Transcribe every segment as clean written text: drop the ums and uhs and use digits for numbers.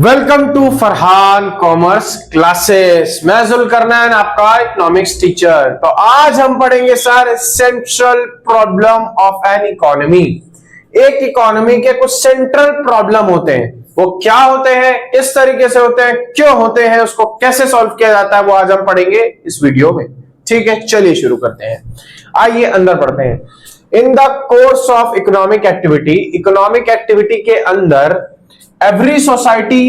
Welcome to Farhan commerce classes. मैं जुल्करनैन आपका economics teacher. तो आज हम पढ़ेंगे sir central problem of an economy. एक इकोनॉमी के कुछ सेंट्रल प्रॉब्लम होते हैं, वो क्या होते हैं, किस तरीके से होते हैं, क्यों होते हैं, उसको कैसे सॉल्व किया जाता है, वो आज हम पढ़ेंगे इस वीडियो में। ठीक है, चलिए शुरू करते हैं। आइए अंदर पढ़ते हैं। In the course of economic activity, economic activity के अंदर every society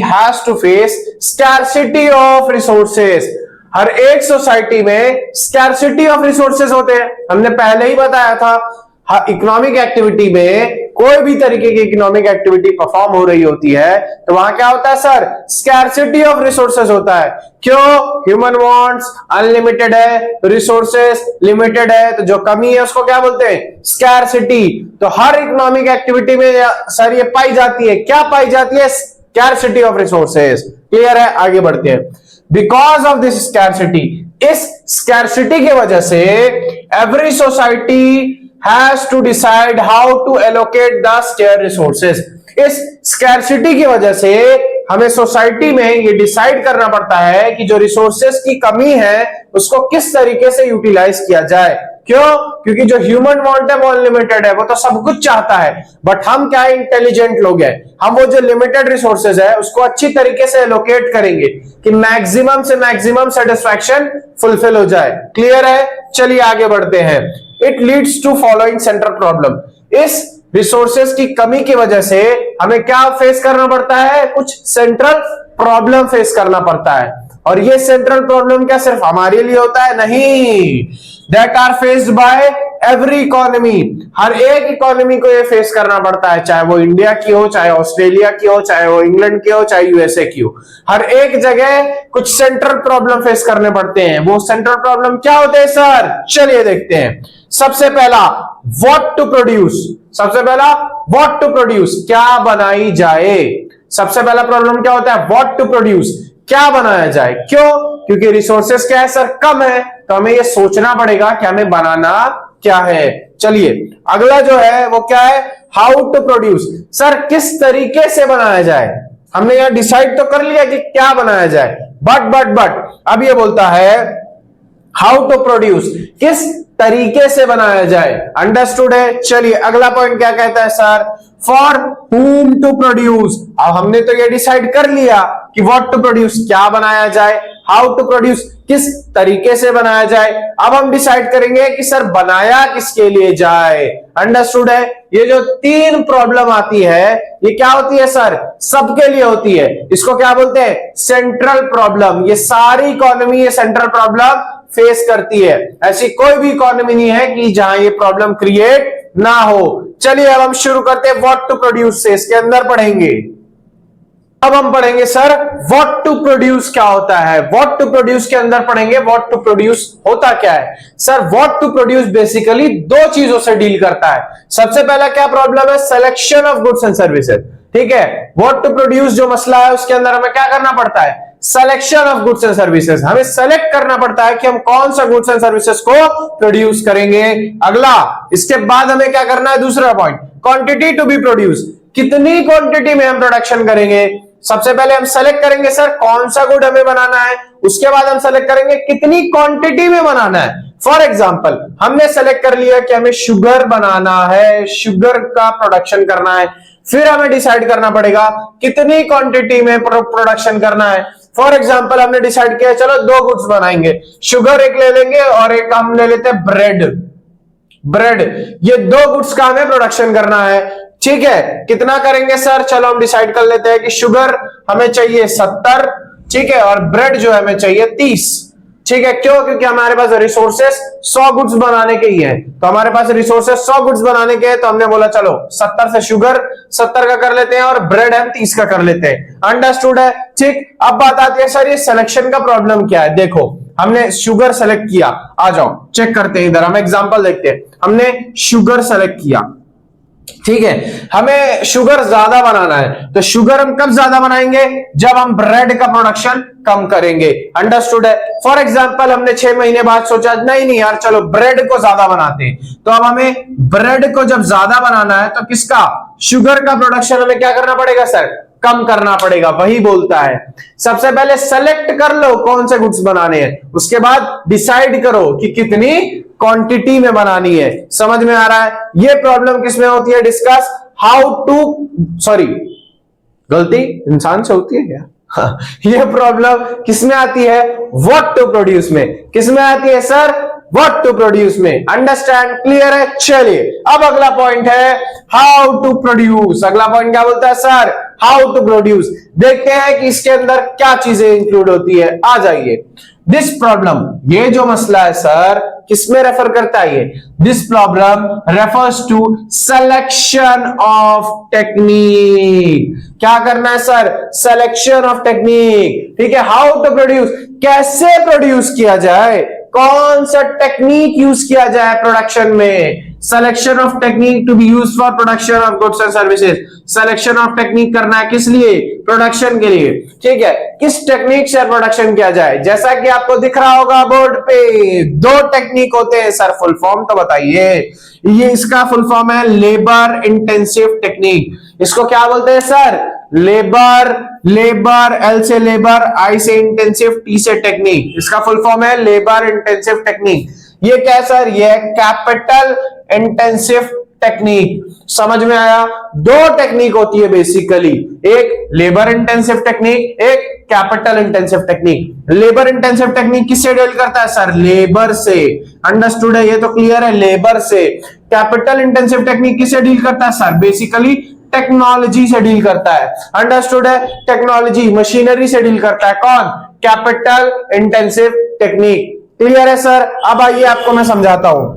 has to face scarcity of resources। हर एक सोसाइटी में scarcity of resources होते हैं। हमने पहले ही बताया था इकोनॉमिक एक्टिविटी में कोई भी तरीके की इकोनॉमिक एक्टिविटी परफॉर्म हो रही होती है तो वहां क्या होता है सर, स्कैर्सिटी ऑफ रिसोर्सेज होता है। क्यों? ह्यूमन वांट्स अनलिमिटेड है, रिसोर्सेज लिमिटेड है, तो जो कमी है उसको क्या बोलते हैं, स्कैर्सिटी। तो हर इकोनॉमिक एक्टिविटी में सर ये पाई जाती है, क्या पाई जाती है, स्कैर्सिटी ऑफ रिसोर्सेज। क्लियर है, आगे बढ़ते हैं। बिकॉज ऑफ दिस स्कैर्सिटी, इस स्कैर्सिटी की वजह से every society has to decide how to allocate the scarce resources। इस स्कैर्सिटी की वजह से हमें सोसाइटी में ये डिसाइड करना पड़ता है कि जो रिसोर्सेस की कमी है उसको किस तरीके से यूटिलाइज किया जाए। क्यों? क्योंकि जो ह्यूमन वांट है वो अनलिमिटेड है, वो तो सब कुछ चाहता है, बट हम क्या इंटेलिजेंट लोग हैं, हम वो जो लिमिटेड रिसोर्सेज है उसको अच्छी तरीके से एलोकेट करेंगे कि मैक्सिमम से मैक्सिमम सेटिस्फैक्शन फुलफिल हो जाए। क्लियर है, चलिए आगे बढ़ते हैं। It leads to following central problem. इस रिसोर्सेज की कमी की वजह से हमें क्या फेस करना पड़ता है, कुछ सेंट्रल प्रॉब्लम फेस करना पड़ता है। और ये सेंट्रल प्रॉब्लम क्या सिर्फ हमारे लिए होता है? नहीं, that are faced by every economy. हर एक इकोनॉमी को ये फेस करना पड़ता है, चाहे वो इंडिया की हो, चाहे ऑस्ट्रेलिया की हो, चाहे वो इंग्लैंड की हो, चाहे यूएसए की हो। हर एक जगह कुछ सेंट्रल प्रॉब्लम फेस करने पड़ते हैं। वो सेंट्रल प्रॉब्लम क्या होते हैं सर, चलिए देखते हैं। सबसे पहला व्हाट टू प्रोड्यूस। सबसे पहला व्हाट टू प्रोड्यूस, क्या बनाई जाए। सबसे पहला प्रॉब्लम क्या होता है, व्हाट टू प्रोड्यूस, क्या बनाया जाए। क्यों? क्योंकि रिसोर्सेस क्या है सर, कम है, तो हमें ये सोचना पड़ेगा कि हमें बनाना क्या है। चलिए अगला जो है वो क्या है, हाउ टू प्रोड्यूस। सर किस तरीके से बनाया जाए। हमने यहां डिसाइड तो कर लिया कि क्या बनाया जाए, बट अब ये बोलता है हाउ टू प्रोड्यूस, किस तरीके से बनाया जाए। अंडरस्टूड है। चलिए अगला पॉइंट क्या कहता है sir, for whom to produce. अब हमने तो ये डिसाइड कर लिया कि व्हाट टू प्रोड्यूस, क्या बनाया जाए, हाउ टू प्रोड्यूस, किस तरीके से बनाया जाए। अब हम डिसाइड करेंगे कि सर बनाया किसके लिए जाए। अंडरस्टूड है। ये जो तीन प्रॉब्लम आती है ये क्या होती है सर, सबके लिए होती है। इसको क्या बोलते हैं, सेंट्रल प्रॉब्लम। ये सारी इकोनॉमी ये सेंट्रल प्रॉब्लम फेस करती है। ऐसी कोई भी इकोनॉमी नहीं है कि जहां ये प्रॉब्लम क्रिएट ना हो। चलिए अब हम शुरू करते हैं व्हाट टू प्रोड्यूस से। इसके अंदर पढ़ेंगे, अब हम पढ़ेंगे सर व्हाट टू प्रोड्यूस क्या होता है। व्हाट टू प्रोड्यूस के अंदर पढ़ेंगे व्हाट टू प्रोड्यूस होता क्या है। Sir what to produce basically दो चीजों से डील करता है। सबसे पहला क्या प्रॉब्लम है, selection of goods and services. ठीक है, व्हाट टू प्रोड्यूस जो मसला है उसके अंदर हमें क्या करना पड़ता है, selection of goods and services. हमें सेलेक्ट करना पड़ता है कि हम कौन सा गुड्स एंड सर्विसेज को प्रोड्यूस करेंगे। अगला, इसके बाद हमें क्या करना है, दूसरा point, quantity to be produce, कितनी क्वांटिटी में हम प्रोडक्शन करेंगे। सबसे पहले हम सेलेक्ट करेंगे सर कौन सा गुड हमें बनाना है, उसके बाद हम सेलेक्ट करेंगे कितनी क्वांटिटी में बनाना है। फॉर एग्जाम्पल हमने सेलेक्ट कर लिया कि हमें शुगर बनाना है, शुगर का प्रोडक्शन करना है, फिर हमें डिसाइड करना पड़ेगा कितनी क्वांटिटी में प्रोडक्शन करना है। फॉर एग्जाम्पल हमने डिसाइड किया चलो दो गुड्स बनाएंगे, शुगर एक ले लेंगे और एक हम ले लेते हैं ब्रेड। ये दो गुड्स का हमें प्रोडक्शन करना है। ठीक है, कितना करेंगे सर, चलो हम डिसाइड कर लेते हैं कि शुगर हमें चाहिए 70, ठीक है, और ब्रेड जो है हमें चाहिए 30। ठीक है, क्यों? क्योंकि हमारे पास रिसोर्सेस 100 गुड्स बनाने के ही हैं। तो हमारे पास रिसोर्सेस 100 गुड्स बनाने के हैं, तो हमने बोला चलो 70 से शुगर 70 का कर लेते हैं और ब्रेड हम 30 का कर लेते हैं। अंडरस्टूड है। ठीक, अब बात आती है सर ये सिलेक्शन का प्रॉब्लम क्या है। देखो हमने शुगर सेलेक्ट किया, आ जाओ चेक करते हैं इधर, हम एग्जांपल देखते हैं। हमने शुगर सेलेक्ट किया, ठीक है, हमें शुगर ज्यादा बनाना है, तो शुगर हम कब ज्यादा बनाएंगे, जब हम ब्रेड का प्रोडक्शन कम करेंगे। अंडरस्टूड है। फॉर एग्जांपल हमने 6 महीने बाद सोचा नहीं यार चलो ब्रेड को ज्यादा बनाते हैं, तो अब हमें ब्रेड को जब ज्यादा बनाना है तो किसका, शुगर का प्रोडक्शन हमें क्या करना पड़ेगा सर, कम करना पड़ेगा। वही बोलता है सबसे पहले सेलेक्ट कर लो कौन से गुड्स बनाने हैं, उसके बाद डिसाइड करो कि कितनी क्वांटिटी में बनानी है। समझ में आ रहा है। ये प्रॉब्लम किसमें होती है, डिस्कस हाउ टू, सॉरी गलती इंसान से होती है क्या, हाँ, ये प्रॉब्लम किसमें आती है, व्हाट टू प्रोड्यूस में। किसमें आती है सर, व्हाट टू प्रोड्यूस में। अंडरस्टैंड, क्लियर है। चलिए अब अगला पॉइंट है हाउ टू प्रोड्यूस। अगला पॉइंट क्या बोलता है सर, हाउ टू प्रोड्यूस। देखते हैं कि इसके अंदर क्या चीजें इंक्लूड होती है। आ जाइए। दिस प्रॉब्लम, ये जो मसला है सर किसमें रेफर करता है, ये this problem refers to selection of technique. क्या करना है सर, सिलेक्शन ऑफ टेक्निक। ठीक है, हाउ टू प्रोड्यूस, कैसे प्रोड्यूस किया जाए, कौन सा टेक्निक यूज किया जाए प्रोडक्शन में। Selection of technique to be used for production of goods and services. Selection of technique करना है किस लिए, प्रोडक्शन के लिए। ठीक है, किस टेक्निक से प्रोडक्शन किया जाए। जैसा कि आपको दिख रहा होगा बोर्ड पे, 2 टेक्निक होते हैं सर। फुल फॉर्म तो बताइए। ये इसका फुल फॉर्म है लेबर इंटेंसिव टेक्निक। इसको क्या बोलते हैं सर, लेबर, लेबर एल से लेबर, आई से इंटेंसिव, टी से टेक्निक। इसका फुल फॉर्म है लेबर इंटेंसिव टेक्निक। ये क्या सर, ये कैपिटल इंटेंसिव टेक्निक। समझ में आया। 2 टेक्निक होती है बेसिकली, एक लेबर इंटेंसिव टेक्निक, एक capital intensive technique. Labour intensive technique किससे डील करता है सर, लेबर से। अंडरस्टूड है, ये तो क्लियर है, लेबर से। कैपिटल इंटेंसिव टेक्निक किससे डील करता है सर, बेसिकली टेक्नोलॉजी से डील करता है। अंडरस्टूड है, टेक्नोलॉजी, मशीनरी से डील करता है कौन, कैपिटल इंटेंसिव टेक्निक। क्लियर है सर। अब आइए आपको मैं समझाता हूं।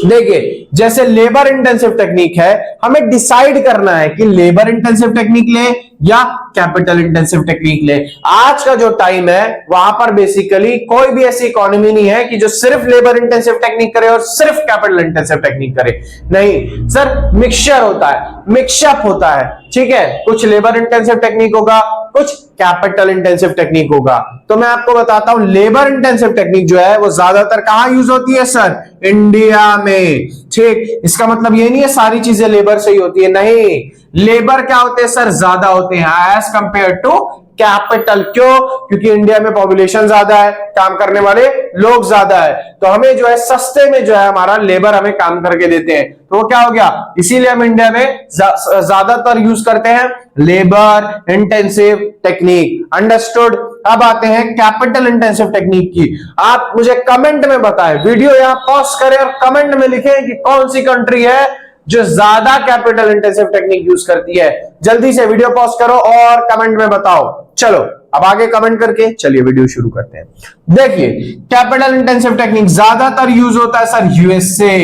देखिए जैसे लेबर इंटेंसिव टेक्निक है, हमें डिसाइड करना है कि लेबर इंटेंसिव टेक्निक ले या कैपिटल इंटेंसिव टेक्निक ले। आज का जो टाइम है वहां पर बेसिकली कोई भी ऐसी इकोनॉमी नहीं है कि जो सिर्फ लेबर इंटेंसिव टेक्निक करे और सिर्फ कैपिटल इंटेंसिव टेक्निक करे। नहीं सर, मिक्सचर होता है, मिक्सअप होता है। ठीक है, कुछ लेबर इंटेंसिव टेक्निक होगा, कुछ कैपिटल इंटेंसिव टेक्निक होगा। तो मैं आपको बताता हूं, लेबर इंटेंसिव टेक्निक जो है वो ज्यादातर कहां यूज होती है सर, इंडिया में। ठीक, इसका मतलब ये नहीं है सारी चीजें लेबर से ही होती है, नहीं। लेबर क्या होते हैं सर, ज्यादा होते हैं एज कंपेयर टू कैपिटल। क्यों, क्योंकि इंडिया में पॉपुलेशन ज्यादा है, काम करने वाले लोग ज्यादा है, तो हमें जो है सस्ते में जो है हमारा लेबर हमें काम करके देते हैं। तो वो क्या हो गया, इसीलिए हम इंडिया में ज्यादातर यूज करते हैं लेबर इंटेंसिव टेक्निक। अंडरस्टूड। अब आते हैं कैपिटल इंटेंसिव टेक्निक की। आप मुझे कमेंट में बताएं, वीडियो यहां पॉज करें और कमेंट में लिखें कि कौन सी कंट्री है जो ज्यादा कैपिटल इंटेंसिव टेक्निक यूज करती है। जल्दी से वीडियो पॉज करो और कमेंट में बताओ। चलो अब आगे कमेंट करके चलिए वीडियो शुरू करते हैं। देखिए कैपिटल इंटेंसिव टेक्निक ज्यादातर यूज होता है सर यूएसए,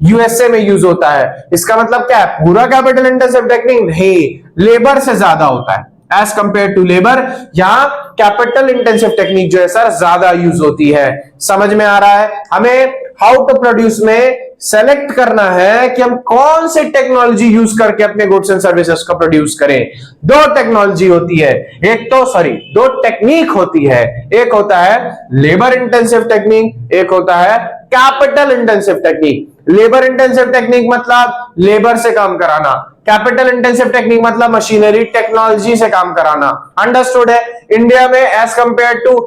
यूएसए में यूज होता है। इसका मतलब क्या है, पूरा कैपिटल इंटेंसिव टेक्निक नहीं, लेबर से ज्यादा होता है एज कंपेयर टू लेबर। यहां कैपिटल इंटेंसिव टेक्निक जो है सर ज्यादा यूज होती है। समझ में आ रहा है। हमें हाउ टू प्रोड्यूस में सेलेक्ट करना है कि हम कौन सी टेक्नोलॉजी यूज करके अपने गुड्स एंड सर्विसेज को प्रोड्यूस करें। 2 टेक्नोलॉजी होती है, एक तो 2 टेक्निक होती है। एक होता है लेबर इंटेंसिव टेक्निक, एक होता है capital intensive technique. Labour intensive technique मतलब लेबर से काम कराना, कैपिटल इंटेंसिव टेक्निक मतलब मशीनरी टेक्नोलॉजी से काम कराना। अंडरस्टूड है। इंडिया में as compare to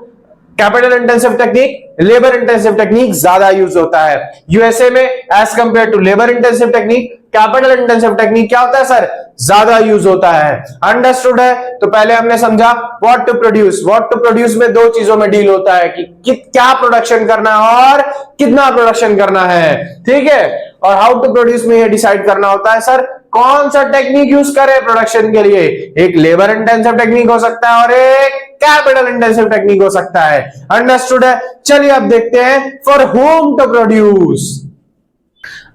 capital intensive technique, labour intensive technique ज्यादा यूज होता है। यूएसए में as compare to labour intensive technique, capital intensive technique क्या होता है सर, ज्यादा यूज होता है। अंडरस्टूड है। तो पहले हमने समझा what to produce. What to produce में 2 चीजों में डील होता है कि क्या प्रोडक्शन करना है और कितना प्रोडक्शन करना है। ठीक है, और हाउ टू प्रोड्यूस में ये डिसाइड करना होता है सर कौन सा टेक्निक यूज करें प्रोडक्शन के लिए। एक लेबर इंटेंसिव टेक्निक हो सकता है और एक कैपिटल इंटेंसिव टेक्निक हो सकता है। अंडरस्टूड है। चलिए अब देखते हैं फॉर होम टू प्रोड्यूस।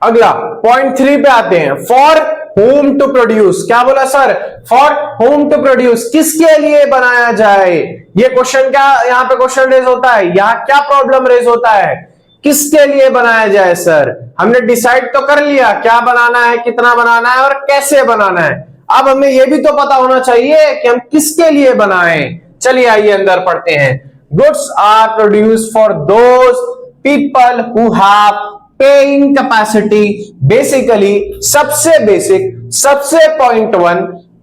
अगला पॉइंट 3 पे आते हैं, फॉर होम टू प्रोड्यूस। क्या बोला sir, for whom to produce, किसके लिए बनाया जाए। ये क्वेश्चन क्या, यहां पे क्वेश्चन रेज होता है, यहां क्या प्रॉब्लम रेज होता है किसके लिए बनाया जाए सर? हमने डिसाइड तो कर लिया क्या बनाना है, कितना बनाना है और कैसे बनाना है। अब हमें यह भी तो पता होना चाहिए कि हम किसके लिए बनाएं। चलिए आइए अंदर पढ़ते हैं। Goods are produce for those people who have paying capacity. Basically सबसे बेसिक, सबसे पॉइंट वन,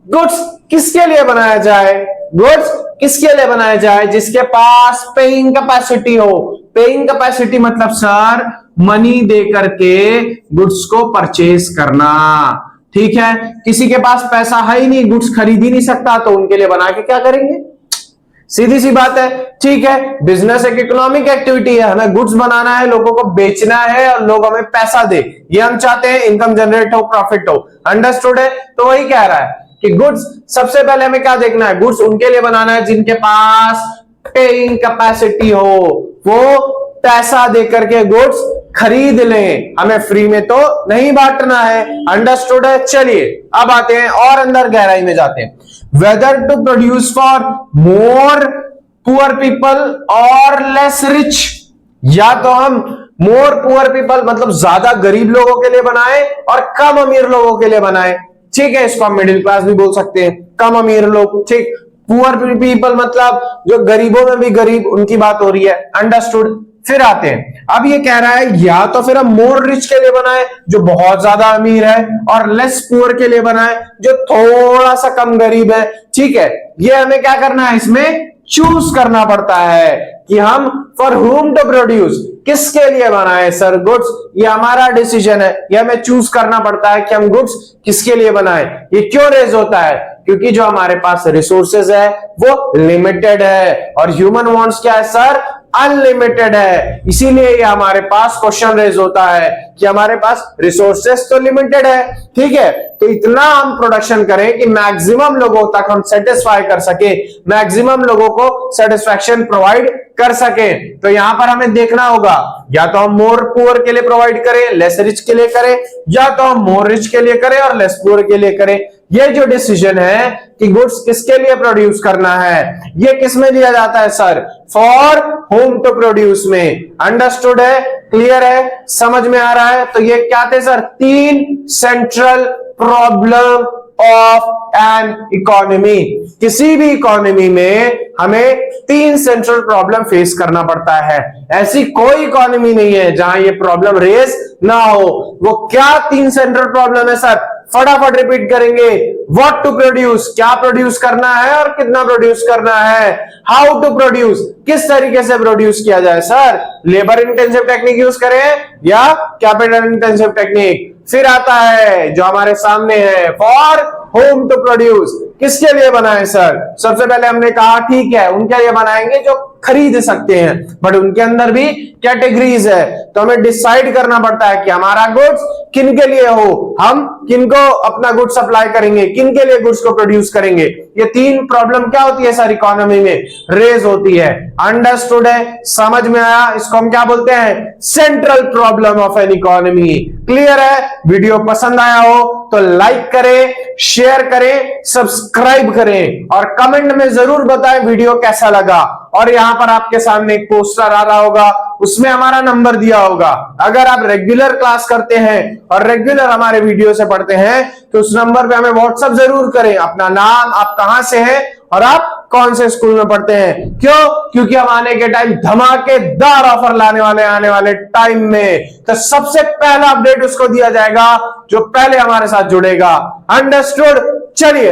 गुड्स किसके लिए बनाया जाए? गुड्स किसके लिए बनाया जाए? जिसके पास पेइंग कैपेसिटी हो। पेइंग कैपेसिटी मतलब सर मनी दे करके गुड्स को परचेज करना, ठीक है। किसी के पास पैसा है ही नहीं, गुड्स खरीद ही नहीं सकता, तो उनके लिए बना के क्या करेंगे? सीधी सी बात है, ठीक है। बिजनेस एक इकोनॉमिक एक्टिविटी है, हमें गुड्स बनाना है, लोगों को बेचना है और लोग हमें पैसा दे, ये हम चाहते हैं, इनकम जनरेट हो, प्रॉफिट हो। अंडरस्टूड है? तो वही कह रहा है कि गुड्स सबसे पहले हमें क्या देखना है? गुड्स उनके लिए बनाना है जिनके पास पेइंग कैपेसिटी हो, वो पैसा देकर के गुड्स खरीद लें, हमें फ्री में तो नहीं बांटना है। अंडरस्टूड है? चलिए अब आते हैं और अंदर गहराई में जाते हैं। Whether to produce for more poor people और लेस रिच, या तो हम मोर पुअर पीपल मतलब ज्यादा गरीब लोगों के लिए बनाएं और कम अमीर लोगों के लिए बनाएं, ठीक है। इसको हम मिडिल क्लास भी बोल सकते हैं, कम अमीर लोग, ठीक। पुअर पीपल मतलब जो गरीबों में भी गरीब, उनकी बात हो रही है। अंडरस्टूड? फिर आते हैं, अब ये कह रहा है या तो फिर हम मोर रिच के लिए बनाए जो बहुत ज्यादा अमीर है, और लेस पुअर के लिए बनाए जो थोड़ा सा कम गरीब है, ठीक है। ये हमें क्या करना है? इसमें चूज करना पड़ता है कि हम फॉर हुम टू प्रोड्यूस, किसके लिए बनाए सर गुड्स। ये हमारा डिसीजन है, ये हमें चूज करना पड़ता है कि हम गुड्स किसके लिए बनाए। ये क्यों रेज होता है? क्योंकि जो हमारे पास रिसोर्सेज है वो लिमिटेड है और ह्यूमन वांट्स क्या है सर? अनलिमिटेड है। इसीलिए ये हमारे पास क्वेश्चन रेज होता है कि हमारे पास रिसोर्सेस तो लिमिटेड है, ठीक है, तो इतना हम प्रोडक्शन करें कि मैक्सिमम लोगों तक हम सेटिस्फाई कर सके, मैक्सिमम लोगों को सेटिस्फैक्शन प्रोवाइड कर सके। तो यहां पर हमें देखना होगा या तो हम मोर पुअर के लिए प्रोवाइड करें, लेस रिच के लिए करें, या तो हम मोर रिच के लिए करें और लेस पुअर के लिए करें। ये जो डिसीजन है कि गुड्स किसके लिए प्रोड्यूस करना है, ये किस में लिया जाता है sir? For whom to produce में। अंडरस्टूड है? क्लियर है? समझ में आ रहा है? तो ये क्या थे sir? 3 central problem of an economy. किसी भी इकोनॉमी में हमें 3 सेंट्रल प्रॉब्लम फेस करना पड़ता है। ऐसी कोई इकोनॉमी नहीं है जहां ये प्रॉब्लम रेज ना हो। वो क्या 3 सेंट्रल प्रॉब्लम है सर? फटाफट रिपीट करेंगे। व्हाट टू प्रोड्यूस, क्या प्रोड्यूस करना है और कितना प्रोड्यूस करना है। हाउ टू प्रोड्यूस, किस तरीके से प्रोड्यूस किया जाए sir? Labour intensive technique use करें या कैपिटल इंटेंसिव टेक्निक। फिर आता है जो हमारे सामने है फॉर होम टू प्रोड्यूस, किसके लिए बनाए सर? सबसे पहले हमने कहा ठीक है उनके लिए बनाएंगे जो खरीद सकते हैं, बट उनके अंदर भी कैटेगरीज है, तो हमें डिसाइड करना पड़ता है कि हमारा गुड्स किनके लिए हो, हम किनको अपना गुड्स सप्लाई करेंगे, किनके लिए गुड्स को प्रोड्यूस करेंगे। ये 3 प्रॉब्लम क्या होती है सर? इकोनॉमी में रेज होती है। अंडरस्टूड है? समझ में आया? इसको हम क्या बोलते हैं? Central problem of an economy. Clear है? वीडियो पसंद आया हो तो लाइक करें, शेयर करें, सब्सक्राइब करें और कमेंट में जरूर बताएं वीडियो कैसा लगा। और यहां पर आपके सामने एक पोस्टर आ रहा होगा, उसमें हमारा नंबर दिया होगा। अगर आप रेगुलर क्लास करते हैं और रेगुलर हमारे वीडियो से पढ़ते हैं तो उस नंबर पे हमें व्हाट्सएप जरूर करें, अपना नाम, आप कहां से हैं और आप कौन से स्कूल में पढ़ते हैं। क्यों? क्योंकि हम आने के टाइम धमाकेदार ऑफर लाने वाले आने वाले टाइम में, तो सबसे पहला अपडेट उसको दिया जाएगा जो पहले हमारे साथ जुड़ेगा। अंडरस्टूड? चलिए